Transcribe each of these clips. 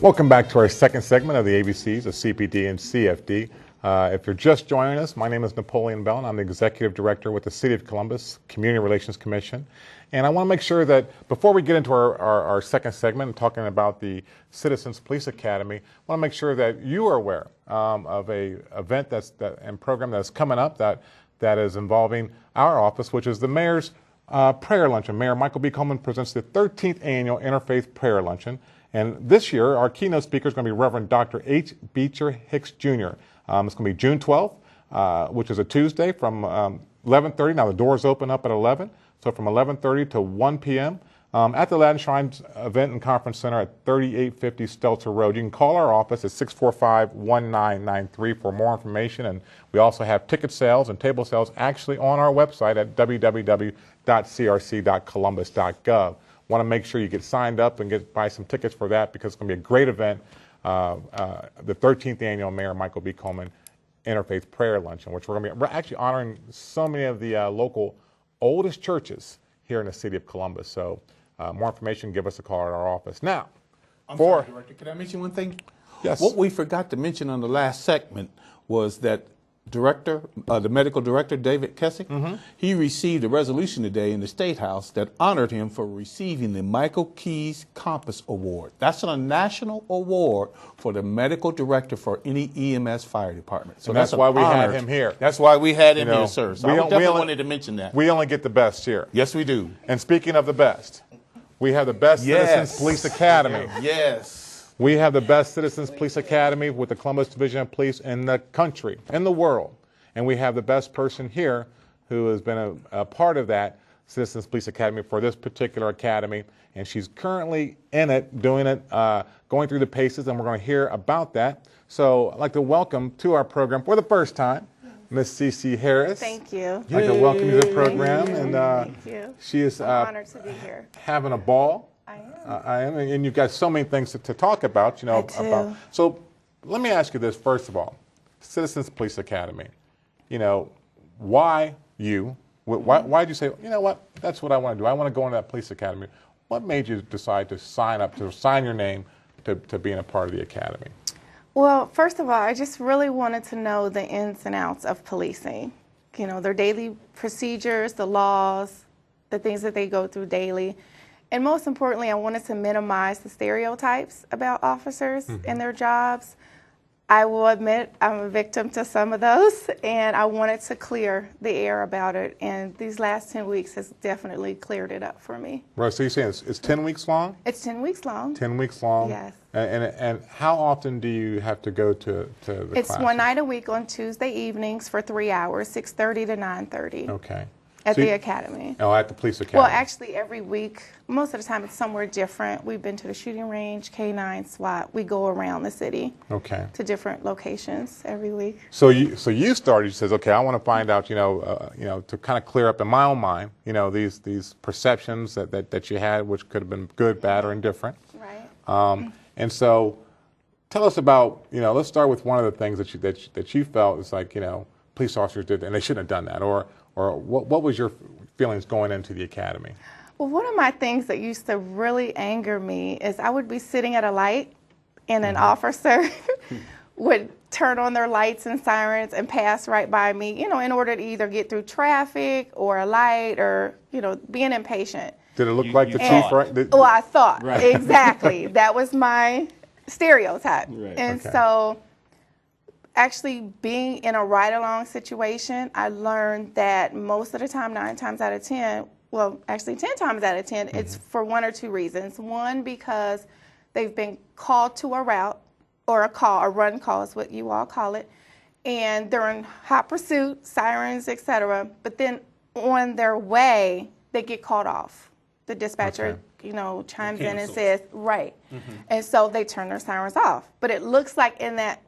Welcome back to our second segment of the ABCs of CPD and CFD. If you're just joining us, my name is Napoleon Bell, and I'm the Executive Director with the City of Columbus Community Relations Commission. And I want to make sure that before we get into our second segment and talking about the Citizens Police Academy, I want to make sure that you are aware of a event and program that's coming up that is involving our office, which is the Mayor's Prayer Luncheon. Mayor Michael B. Coleman presents the 13th Annual Interfaith Prayer Luncheon. And this year, our keynote speaker is going to be Reverend Dr. H. Beecher Hicks, Jr. It's going to be June 12th, which is a Tuesday from 11:30. Now, the doors open up at 11, so from 11:30 to 1 p.m. At the Latin Shrines Event and Conference Center at 3850 Stelter Road. You can call our office at 645-1993 for more information. And we also have ticket sales and table sales actually on our website at www.crc.columbus.gov. Want to make sure you get signed up and buy some tickets for that, because it's going to be a great event, the 13th Annual Mayor Michael B. Coleman Interfaith Prayer Luncheon, which we're actually honoring so many of the local oldest churches here in the city of Columbus. So more information, give us a call at our office. Now, sorry, Director, can I mention one thing? Yes. What we forgot to mention on the last segment was that the medical director, David Kessick, he received a resolution today in the State House that honored him for receiving the Michael Keys Compass Award. That's a national award for the medical director for any EMS fire department. So that's why we had him here. That's why we had him here, sir. So I definitely wanted to mention that. We only get the best here. Yes, we do. And speaking of the best, we have the best Citizens Police Academy. Yes. We have the best Citizens Police Academy with the Columbus Division of Police in the country, in the world. And we have the best person here who has been a part of that Citizens Police Academy for this particular academy. And she's currently in it, doing it, going through the paces, and we're going to hear about that. So I'd like to welcome to our program for the first time, Miss CeCe Harris. Thank you. I'd like to welcome you to the program. Thank you. She is I'm honored to be here. Having a ball. I am. And you've got so many things to talk about, I do. So let me ask you this first of all: Citizens Police Academy. Why you? Why did you say, you know what? That's what I want to do. I want to go into that police academy. What made you decide to sign your name to being a part of the academy? Well, first of all, I just really wanted to know the ins and outs of policing. Their daily procedures, the laws, the things that they go through daily. And most importantly, I wanted to minimize the stereotypes about officers and their jobs. I will admit I'm a victim to some of those, and I wanted to clear the air about it. And these last 10 weeks has definitely cleared it up for me. Right, so you're saying it's 10 weeks long? It's 10 weeks long. 10 weeks long? Yes. And how often do you have to go to the It's classes? one night a week on Tuesday evenings for 3 hours, 6:30 to 9:30. Okay. At the academy. Oh, at the police academy. Well, actually, every week, most of the time, it's somewhere different. We've been to the shooting range, K9, SWAT. We go around the city. Okay. To different locations every week. So you started. You says, okay, I want to find out, to kind of clear up in my own mind, these perceptions that you had, which could have been good, bad, or indifferent. Right. And so, tell us about, let's start with one of the things that you felt is like, police officers did, and they shouldn't have done that, or what was your feelings going into the academy? Well, one of my things that used to really anger me is I would be sitting at a light and an officer would turn on their lights and sirens and pass right by me, in order to either get through traffic or a light or, being impatient. Did it look like the chief, right? Well, I thought. Right. Exactly. That was my stereotype. Right. And so actually being in a ride-along situation, I learned that most of the time, 9 times out of 10, well, actually 10 times out of 10, it's for one or two reasons. One, because they've been called to a route, or a run call is what you all call it, and they're in hot pursuit, sirens, etc. But then on their way, they get called off. The dispatcher, chimes in and says, right. And so they turn their sirens off. But it looks like in that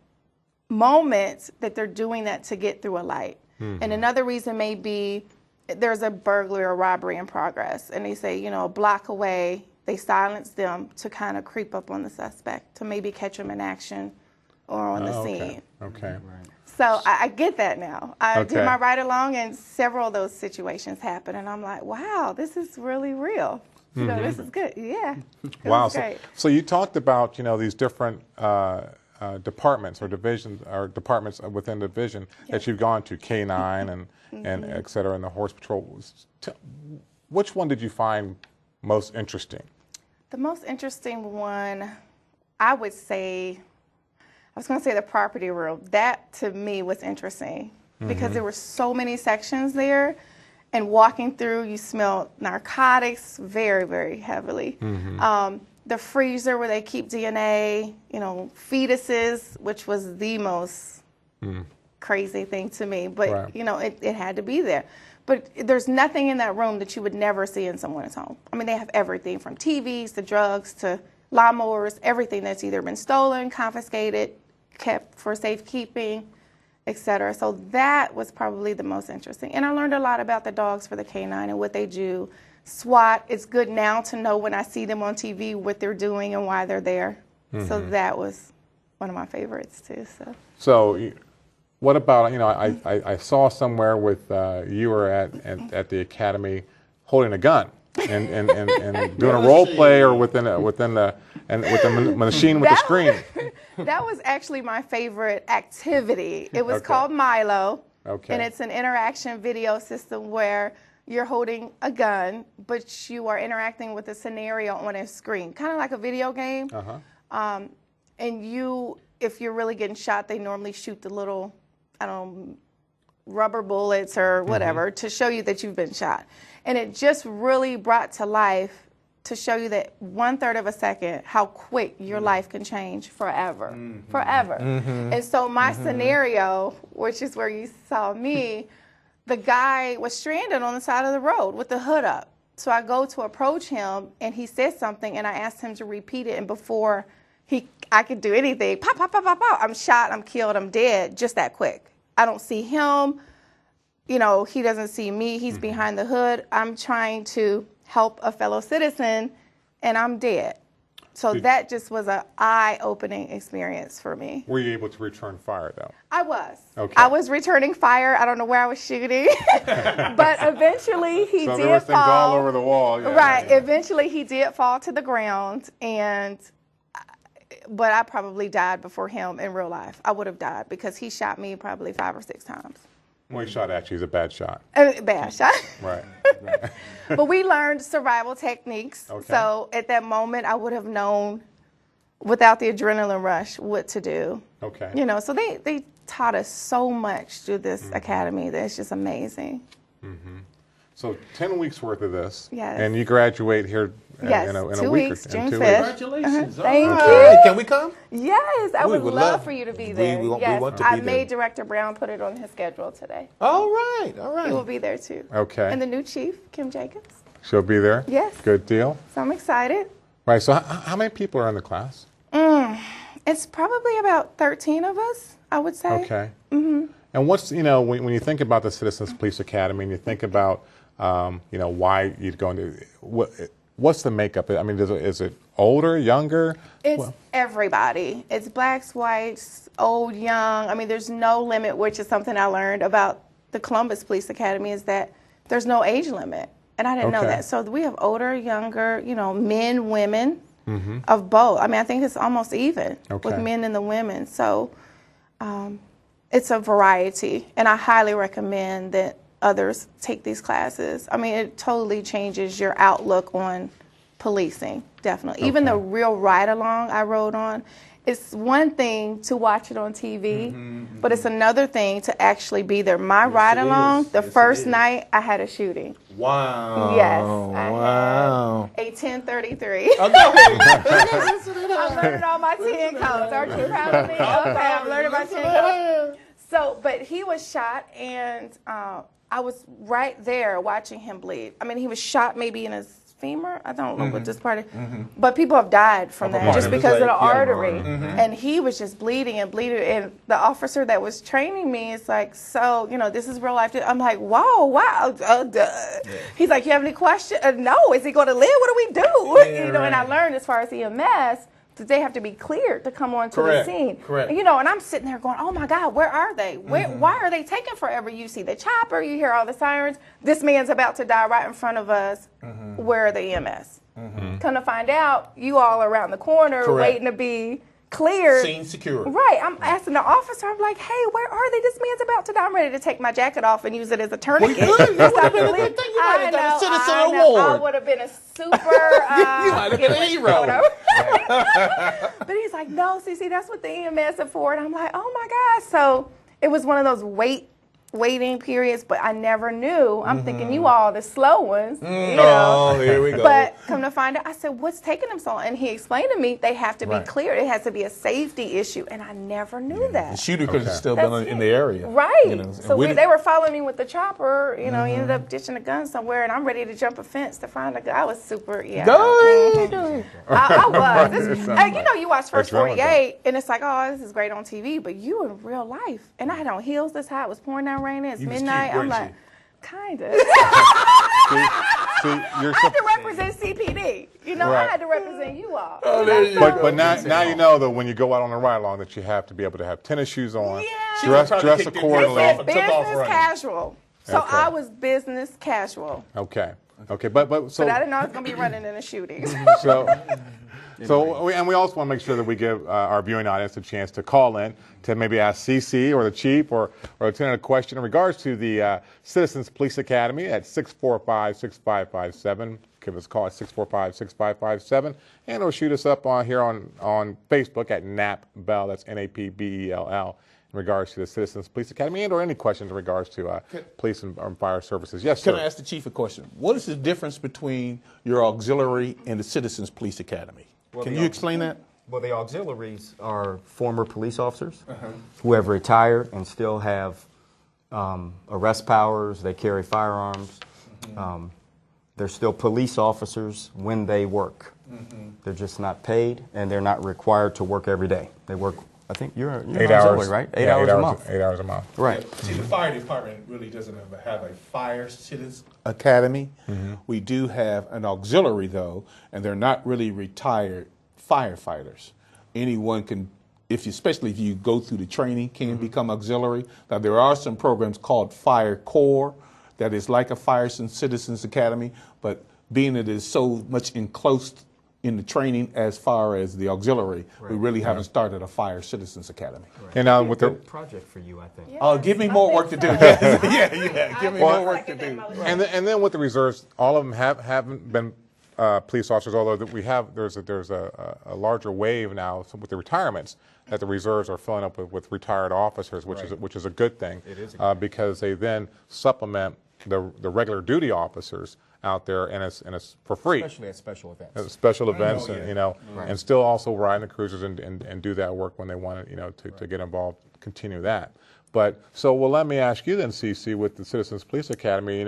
moment that they're doing that to get through a light. And another reason may be there's a burglary or robbery in progress, and they say, a block away, they silence them to kind of creep up on the suspect, to maybe catch them in action or on the scene. Okay. Right. So I get that now. I did my ride along, and several of those situations happen, and I'm like, wow, this is really real. this is good. Yeah. Wow. Great. So you talked about, these different departments or divisions or departments within the division that you've gone to, K9 and et cetera, and the Horse Patrol. Which one did you find most interesting? The most interesting one, I would say, I was going to say the property room. That, to me, was interesting because there were so many sections there. And walking through, you smell narcotics very, very heavily. The freezer where they keep DNA, fetuses, which was the most crazy thing to me. But, Right. It had to be there. But there's nothing in that room that you would never see in someone's home. I mean, they have everything from TVs to drugs to lawnmowers, everything that's either been stolen, confiscated, kept for safekeeping, etc. So that was probably the most interesting. And I learned a lot about the dogs for the K9 and what they do. SWAT, it's good now to know when I see them on TV what they're doing and why they're there. So that was one of my favorites too. So what about, I saw somewhere with you were at the academy holding a gun and doing a role play or with the machine with the screen. That was actually my favorite activity. It was called Milo, and it's an interaction video system where you're holding a gun, but you are interacting with a scenario on a screen, kind of like a video game. And if you're really getting shot, they normally shoot the little, rubber bullets or whatever to show you that you've been shot. And it just really brought to life to show you that 1/3 of a second, how quick your life can change forever. And so my scenario, which is where you saw me, the guy was stranded on the side of the road with the hood up. So I go to approach him, and he said something, and I asked him to repeat it. And before I could do anything, pop, pop, pop, pop, pop, I'm shot, I'm killed, I'm dead, just that quick. I don't see him. He doesn't see me. He's behind the hood. I'm trying to help a fellow citizen, and I'm dead. So that just was an eye-opening experience for me. Were you able to return fire, though? I was. Okay. I was returning fire. I don't know where I was shooting. But eventually he did fall. So there were things all over the wall. Yeah, right. Yeah. Eventually he did fall to the ground, but I probably died before him in real life. I would have died because he shot me probably 5 or 6 times. Well, he shot at you. He's a bad shot. Bad shot. Right. But we learned survival techniques. Okay. So at that moment, I would have known without the adrenaline rush what to do. Okay. So they taught us so much through this academy that it's just amazing. So 10 weeks worth of this. Yes. And you graduate here Yes, in a 2 week. weeks, In June 2 5th. weeks. Congratulations. Thank All you. Can we come? Yes, I would would love love- for you to be we there. want Yes, to be I there. made Director Brown put it on his schedule today. All right. All He will right. be there too. Okay. And the new chief, Kim Jacobs. She'll be there? Yes. Good deal. So I'm excited. Right. So how many people are in the class? It's probably about 13 of us, I would say. Okay. And what's, when you think about the Citizens Police Academy and you think about, why you'd go into, what's the makeup? I mean, is it older, younger? It's everybody. It's blacks, whites, old, young. I mean, there's no limit, which is something I learned about the Columbus Police Academy, is that there's no age limit. And I didn't know Okay. that. So we have older, younger, men, women, of both. I mean, I think it's almost even with men and the women. So it's a variety. And I highly recommend that others take these classes. I mean, it totally changes your outlook on policing, definitely. Even the real ride-along I rode on, it's one thing to watch it on TV, but it's another thing to actually be there. My ride-along, the first night, I had a shooting. Wow. Yes. Wow. I had a 1033. Oh, go ahead. I'm learning all my 10 codes. Aren't you proud of me? Okay, I'm learning my 10 codes. So, but he was shot, and I was right there watching him bleed. I mean, he was shot maybe in his femur. I don't know what this part is. But people have died from that just because of the artery. And he was just bleeding and bleeding. And the officer that was training me is like, so, this is real life. I'm like, wow. He's like, you have any questions? No. Is he going to live? What do we do? And I learned as far as EMS, that they have to be cleared to come onto the scene. Correct. And I'm sitting there going, oh my God, where are they? Why are they taking forever? You see the chopper, you hear all the sirens. This man's about to die right in front of us. Where are the EMS? Come to find out, you all are around the corner waiting to be cleared. Scene secure. Right. I'm asking the officer, I'm like, hey, where are they? This man's about to die. I'm ready to take my jacket off and use it as a tourniquet. You would have been a good thing. You might have done a citizen award. I would have been a super... you might have been a hero. But he's like, no, CC, that's what the EMS are for. And I'm like, oh my gosh. So it was one of those waiting periods, but I never knew. I'm thinking you all the slow ones, you know. Oh, here we go. But come to find out, I said, what's taking them so long? And he explained to me they have to be cleared. It has to be a safety issue, and I never knew that. The shooter could have still been in the area. Right. You know, so they were following me with the chopper, you know, he ended up ditching a gun somewhere, and I'm ready to jump a fence to find a gun. I was super, I was. You know, you watch First 48, and it's like, oh, this is great on TV, but you in real life. And I had on heels this high. It was pouring down raining. It's midnight. I'm like, kind of. I had to represent CPD. You know, I had to represent you all. Oh, there you go. But now you know that when you go out on a ride along that you have to be able to have tennis shoes on, dress accordingly. It's business casual. So I was business casual. Okay. But I didn't know I was going to be running in a shooting. And we also want to make sure that we give our viewing audience a chance to call in to maybe ask CC or the chief or Lieutenant a question in regards to the Citizens Police Academy at 645-6557. Give us a call at 645-6557, and or shoot us up here on Facebook at NAPBell. That's NAPBELL. In regards to the Citizens Police Academy, and or any questions in regards to police and fire services. Yes, sir. Can I ask the chief a question? What is the difference between your auxiliary and the Citizens Police Academy? Can you explain that? Well, the auxiliaries are former police officers who have retired and still have arrest powers. They carry firearms. They're still police officers when they work. They're just not paid, and they're not required to work every day. They work, I think you're 8 hours, right? 8 hours a month. 8 hours a month. Right. See, the fire department really doesn't have a fire citizens academy. We do have an auxiliary, though, and they're not really retired firefighters. Anyone can, especially if you go through the training, can become auxiliary. Now, there are some programs called Fire Corps that is like a Fire Citizens Academy, but being it is so much enclosed in the training as far as the auxiliary, we really haven't started a Fire Citizens Academy. And with the project for you, I think. Oh, give me more work to do. Yeah, give me more work to do. And then with the reserves, all of them haven't been police officers. Although there's a larger wave now with the retirements that the reserves are filling up with retired officers, which is a good thing. It is because they then supplement the regular duty officers out there, and it's for free. Especially at special events. Special events, and still also ride the cruisers and do that work when they want to get involved, continue that. But let me ask you then, CC, with the Citizens Police Academy,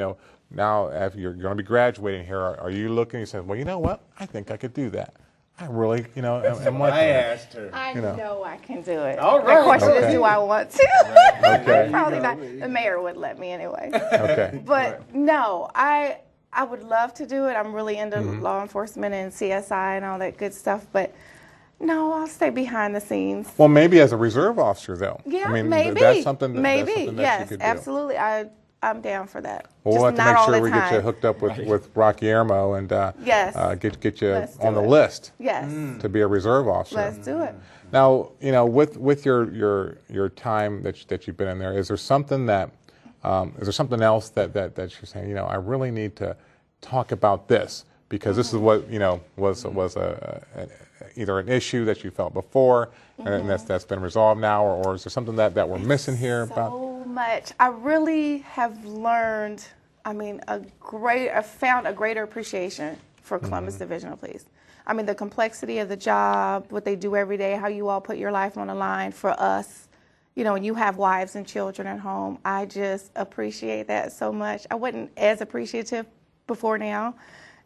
now if you're going to be graduating here, are you looking and saying, well, you know what, I think I could do that. I really, I asked her. I know I can do it. All right. The question is, do I want to? Okay. Probably not. The mayor would let me anyway. Okay. But no, I would love to do it. I'm really into law enforcement and CSI and all that good stuff. But no, I'll stay behind the scenes. Well, maybe as a reserve officer, though. Yeah, I mean, maybe. That's something that maybe. you Yes, could do. absolutely. I'm down for that. Well, we'll have to not make all sure the we get you time. hooked up with Rocky Ermo and Yes. get you Let's do on the it. list Yes. to be a reserve officer. Let's do it. Now, with your time that you've been in there, is there something else that you're saying, I really need to talk about this because this is what was either an issue that you felt before and that's been resolved now, or is there something that we're missing here about? So much. I really have learned. I found a greater appreciation for Columbus Divisional Police. I mean, the complexity of the job, what they do every day, how you all put your life on the line for us. And you have wives and children at home. I just appreciate that so much. I wasn't as appreciative before now.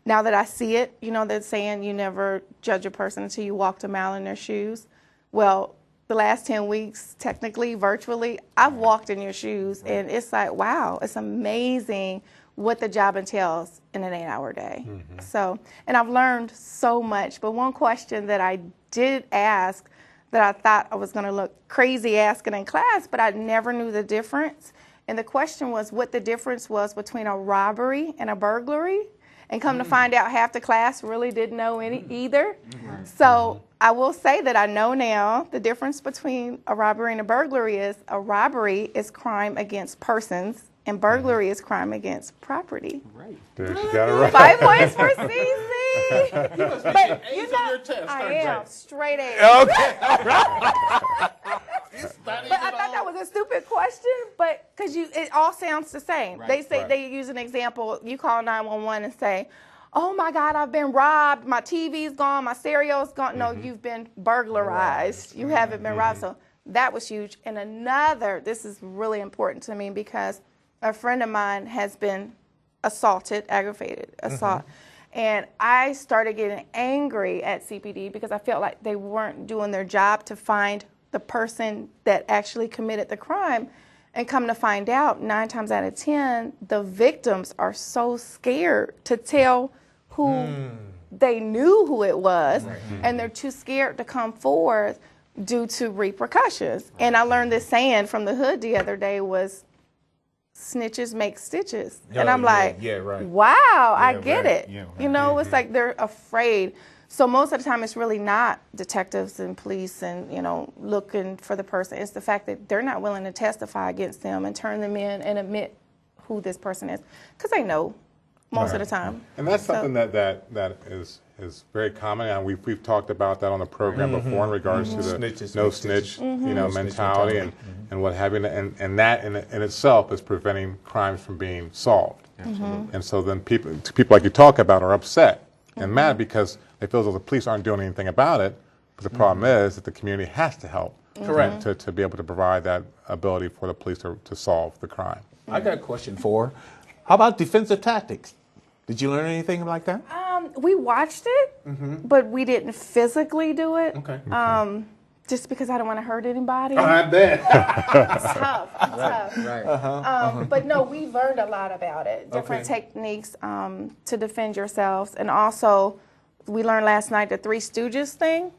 Now that I see it, they're saying you never judge a person until you walked a mile in their shoes. Well, the last 10 weeks, technically, virtually, I've walked in your shoes, and it's like, wow, it's amazing what the job entails in an 8-hour day. So, and I've learned so much. But one question that I did ask that I thought I was going to look crazy asking in class, but I never knew the difference. And the question was what the difference was between a robbery and a burglary. And come to find out, half the class really didn't know any either. So I will say that I know now the difference between a robbery and a burglary is a robbery is crime against persons and burglary is crime against property. Right. There, she got it right. 5 points for CC. But A's on your test, I aren't am you? straight A's. Okay. But I thought that was a stupid question, but because it all sounds the same. Right, They say right. they use an example. You call 911 and say, "Oh my God, I've been robbed. My TV's gone. My stereo's gone." No, you've been burglarized. You haven't been robbed. So that was huge. And another, this is really important to me because a friend of mine has been assaulted, aggravated assault. And I started getting angry at CPD because I felt like they weren't doing their job to find the person that actually committed the crime. And come to find out, 9 times out of 10, the victims are so scared to tell who they knew who it was, and they're too scared to come forward due to repercussions. And I learned this saying from the hood the other day was, snitches make stitches. And I'm like, wow, I get it. Yeah, right. You know, it's like they're afraid. So most of the time it's really not detectives and police and, you know, looking for the person. It's the fact that they're not willing to testify against them and turn them in and admit who this person is. Because they know most of the time. And that's something that is very common, and we've talked about that on the program before in regards to the Snitches no make snitch, stitches. you know, mentality and what have you, and that in itself is preventing crimes from being solved. And so then people like you talk about are upset and mad because they feel as though the police aren't doing anything about it. But the problem is that the community has to help, Correct. to be able to provide that ability for the police to solve the crime. I got a question for her. How about defensive tactics? Did you learn anything like that? We watched it, but we didn't physically do it. Okay. Just because I don't want to hurt anybody. I bet. It's tough. It's tough. Right. But no, we learned a lot about it. Different techniques to defend yourselves. And also, we learned last night the Three Stooges thing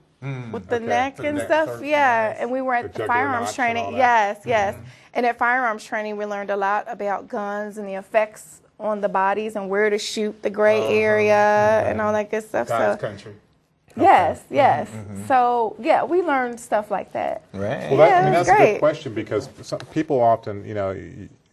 with the neck and stuff. Yeah, and we were at jugular firearms notch and all training. that. Yes. And at firearms training, we learned a lot about guns and the effects on the bodies and where to shoot the gray area and all that good stuff. God's So, country. yes. So, yeah, we learned stuff like that. Right. Well, Yeah, it was that's a great. good question because some people often, you know,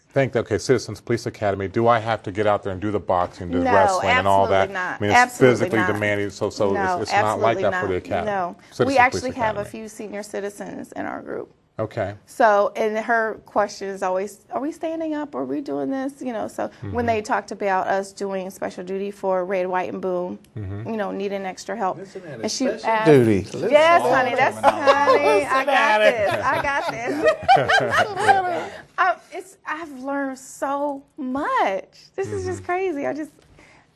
think, okay, Citizens Police Academy, do I have to get out there and do the boxing, do No, wrestling and all that? absolutely not. I mean, it's Absolutely physically not. demanding, so No, it's not like that for the absolutely academy. No, Citizens we Police actually have a Academy. few senior citizens in our group. Okay. So, and her question is always, are we standing up? Are we doing this? You know, so when they talked about us doing special duty for Red, White, and Boom, you know, needing extra help. Listen at it, And she special asked, duty. yes, honey, that's honey. I got this. I've learned so much. This is just crazy.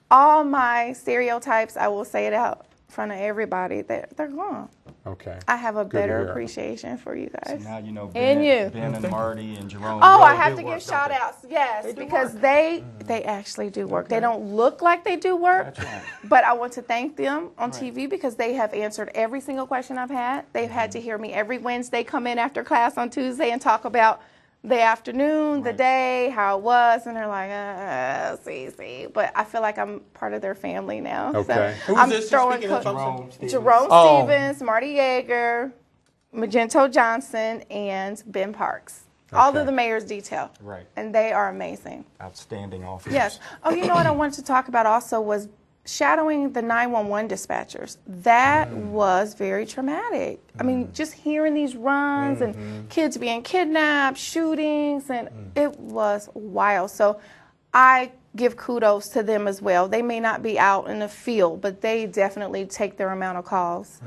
All my stereotypes, I will say it out in front of everybody, they're gone. Okay. I have a Good to better hear. appreciation for you guys. Now you know And you. Ben and Marty and Jerome. Oh, they I do have to work, give don't shout they? outs, yes, because they actually do work. They don't look like they do work, That's right. but I want to thank them on TV because they have answered every single question I've had. They've had to hear me every Wednesday come in after class on Tuesday and talk about the afternoon, the day, how it was, and they're like, see. But I feel like I'm part of their family now. Okay. So Who's I'm this? throwing Speaking of Jerome Oh. Stevens, Marty Yeager, Magento Johnson, and Ben Parks. All Okay. of the mayor's detail. Right. And they are amazing. Outstanding officers. Yes. Oh, you know what I wanted to talk about also was shadowing the 911 dispatchers. That was very traumatic. I mean, just hearing these runs and kids being kidnapped, shootings, and it was wild. So I give kudos to them as well. They may not be out in the field, but they definitely take their amount of calls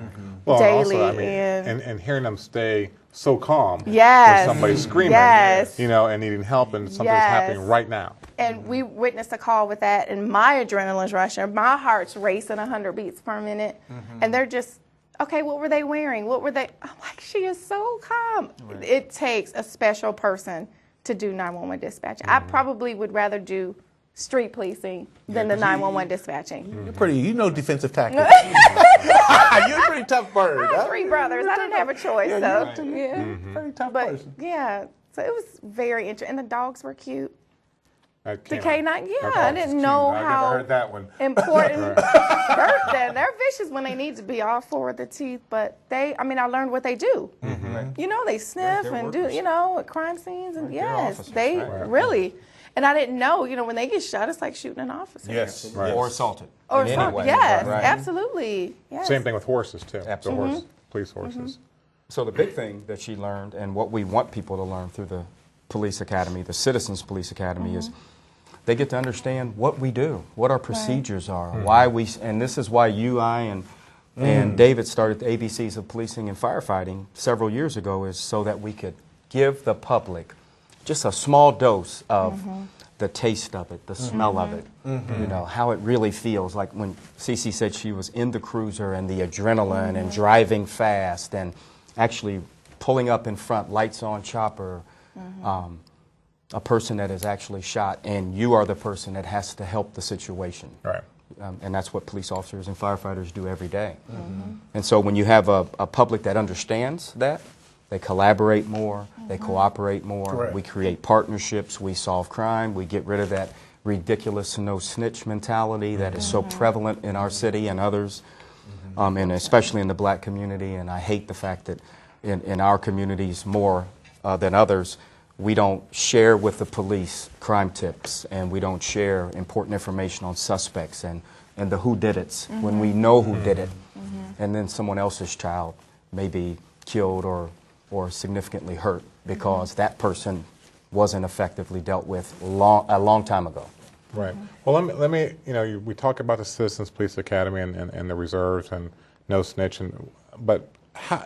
Well, daily. also, I mean, and hearing them stay so calm Yes. when somebody's screaming, Yes. you know, and needing help, and something's Yes. happening right now. And we witnessed a call with that, and my adrenaline's rushing. My heart's racing 100 beats per minute. And they're just, okay, what were they wearing? What were they? I'm like, she is so calm. It takes a special person to do 911 dispatching. I probably would rather do street policing than the 911 dispatching. You're pretty, you know defensive tactics. You're a pretty tough bird. I have 3 brothers. I didn't have a choice, Yeah, so. you're Yeah. Pretty tough But person. yeah, so it was very interesting. And the dogs were cute. At The K9. K9, yeah, Okay. I didn't know I've how never heard that one. important they're vicious when they need to be all for the teeth, but I learned what they do. You know, they sniff they're and do, workers. at crime scenes, and they're yes, officers, they right? really. And I didn't know, when they get shot, it's like shooting an officer. Yes. Right. Or assaulted. Or in any something. way. Yes, Right. absolutely. Yes. Same thing with horses, too. Absolutely. The police horses. So the big thing that she learned, and what we want people to learn through the police academy, the Citizens Police Academy, is they get to understand what we do, what our procedures are, why we, and this is why you, I, and David started the ABCs of Policing and Firefighting several years ago, is so that we could give the public just a small dose of the taste of it, the smell of it, how it really feels. Like when Cece said she was in the cruiser and the adrenaline and driving fast and actually pulling up in front, lights on, chopper, a person that is actually shot, and you are the person that has to help the situation. Right. And that's what police officers and firefighters do every day. And so when you have a public that understands that, they collaborate more, they cooperate more, Correct. we create partnerships, we solve crime, we get rid of that ridiculous no snitch mentality that is so prevalent in our city and others, and especially in the black community. And I hate the fact that in our communities more than others, we don't share with the police crime tips, and we don't share important information on suspects and the whodidits when we know who did it, and then someone else's child may be killed or significantly hurt because that person wasn't effectively dealt with a long time ago. Right. Well, let me we talk about the Citizens Police Academy and the reserves and no snitch, but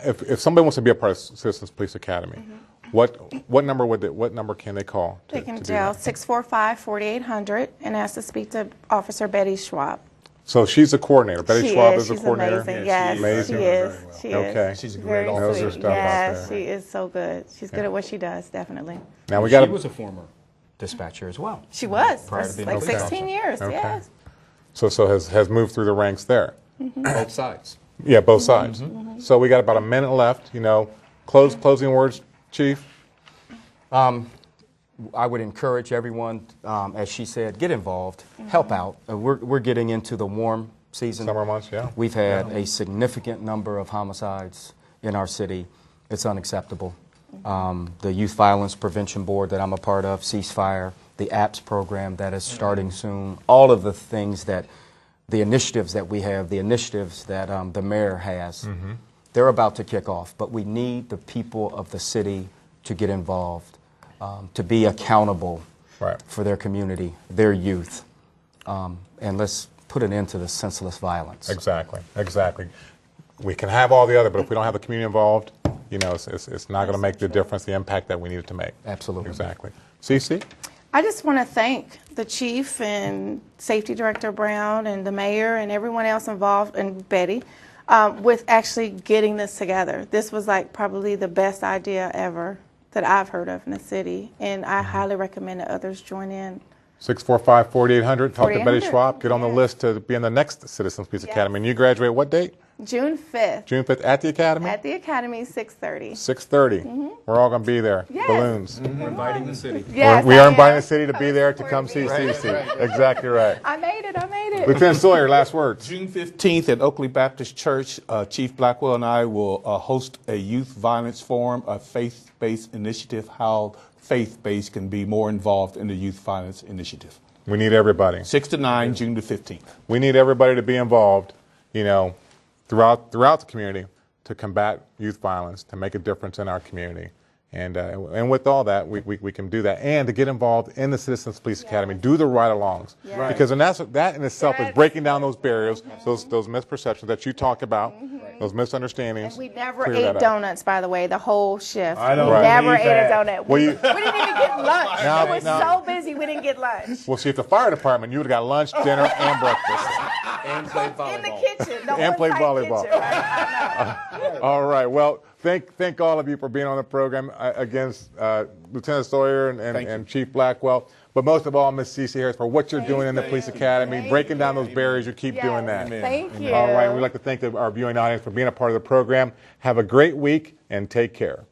if somebody wants to be a part of Citizens Police Academy, what number can they call? They can dial 645-4800 and ask to speak to Officer Betty Schwab. So she's a coordinator. Betty Schwab is a coordinator. Amazing. Yes, Amazing. she is. She is. Okay. She's a Very great Knows her sweet. stuff out Yes, there. she is so good. She's good at what she does, definitely. Now we She got was a former dispatcher as well. She was. Prior to That's being like a police 16 officer. years, Okay. yes. so has moved through the ranks there. Both sides. Yeah, both sides. So we got about a minute left. Closing words, Chief. I would encourage everyone, as she said, get involved, help out. We're getting into the warm season. Summer months, yeah. We've had a significant number of homicides in our city. It's unacceptable. The Youth Violence Prevention Board that I'm a part of, Ceasefire, the APPS program that is starting soon, all of the things that, the initiatives that we have, the initiatives that the mayor has, they're about to kick off. But we need the people of the city to get involved, to be accountable for their community, their youth, and let's put an end to the senseless violence. Exactly. We can have all the other, but if we don't have the community involved, it's not going to make the difference, the impact that we need it to make. Absolutely. Exactly. Cece? I just want to thank the chief and Safety Director Brown and the mayor and everyone else involved, and Betty, with actually getting this together. This was like probably the best idea ever that I've heard of in the city, and I highly recommend that others join in. 645-4800. Talk to Betty 4800. Schwab. Get on the list to be in the next Citizens Police Academy. And you graduate what date? June 5th. June 5th at the Academy? At the Academy, 6:30. 6:30. We're all going to be there. Yes. Balloons. We're inviting the city. Yes, We are I inviting am. the city to be there to come see Right. Cece. Exactly right. I made it. Lieutenant Sawyer, last words. June 15th at Oakley Baptist Church, Chief Blackwell and I will host a youth violence forum, a faith-based initiative, how faith-based can be more involved in the youth violence initiative. We need everybody. 6 to 9, June the 15th. We need everybody to be involved, throughout the community to combat youth violence, to make a difference in our community. And with all that, we can do that. And to get involved in the Citizens Police Academy, do the ride-alongs. Yes. Because that in itself is Yes. breaking down those barriers, those misperceptions that you talk about, those misunderstandings. We never Clear ate that up. donuts, by the way, the whole shift. I don't we Right. never believe ate a that. donut. Well, We you- didn't even get lunch. Now- we were now- so busy, we didn't get lunch. Well, see, at the fire department, you would have got lunch, dinner, and breakfast. And played In the kitchen. The And played on-site volleyball. kitchen, right? I know. All right. Well, thank all of you for being on the program. Again, Lieutenant Sawyer and Chief Blackwell, but most of all, Miss Cece Harris, for what you're doing in the Police Academy, Thank breaking down you. those barriers. You keep doing that. Yes, thank you. All right. We'd like to thank our viewing audience for being a part of the program. Have a great week and take care.